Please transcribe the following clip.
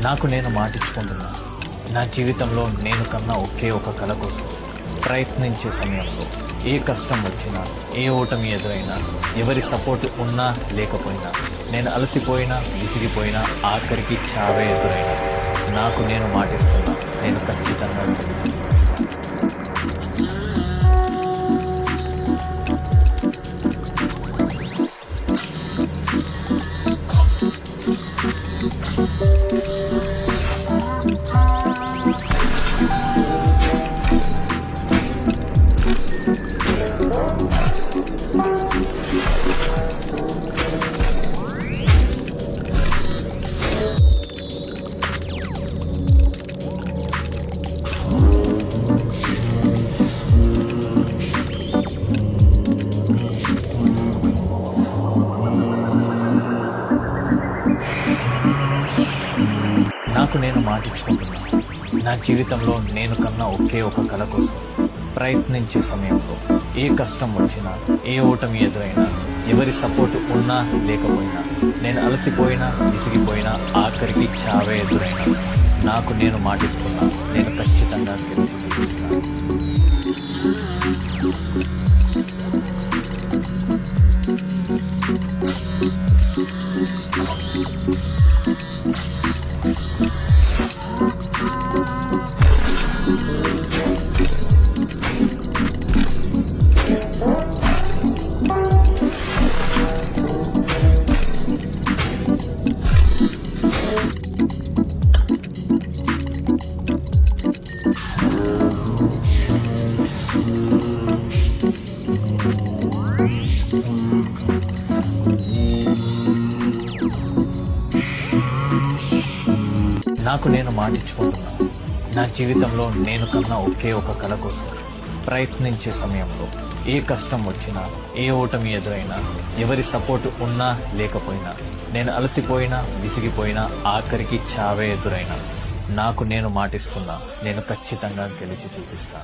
నాకు నేను మాటిచ్చుకుంటున్నా. నా జీవితంలో నేను కన్నా ఒకే ఒక కల కోసం ప్రయత్నించే సమయంలో ఏ కష్టం వచ్చినా, ఏ ఓటమి ఎదురైనా, ఎవరి సపోర్ట్ ఉన్నా లేకపోయినా, నేను అలసిపోయినా, విసిగిపోయినా, ఆఖరికి చావే ఎదురైనా, నాకు నేను మాటిస్తున్నా, నేను ఖచ్చితంగా గెలుస్తాను. నాకు నేను మాటిచ్చుకుంటున్నా. నా జీవితంలో నేను కన్నా ఒకే ఒక కల కోసం ప్రయత్నించే సమయంలో ఏ కష్టం వచ్చినా, ఏ ఓటమి ఎదురైనా, ఎవరి సపోర్ట్ ఉన్నా లేకపోయినా, నేను అలసిపోయినా, విసిగిపోయినా, ఆఖరికి చావే ఎదురైనా, నాకు నేను మాటిస్తున్నా, నేను ఖచ్చితంగా గెలిచి చూపిస్తాను. నాకు నేను మాటిచ్చుకుంటున్నా. నా జీవితంలో నేను కన్నా ఒకే ఒక కల కోసం ప్రయత్నించే సమయంలో ఏ కష్టం వచ్చినా, ఏ ఓటమి ఎదురైనా, ఎవరి సపోర్ట్ ఉన్నా లేకపోయినా, నేను అలసిపోయినా, విసిగిపోయినా, ఆఖరికి చావే ఎదురైనా, నాకు నేను మాటిస్తున్నా, నేను ఖచ్చితంగా గెలిచి చూపిస్తాను.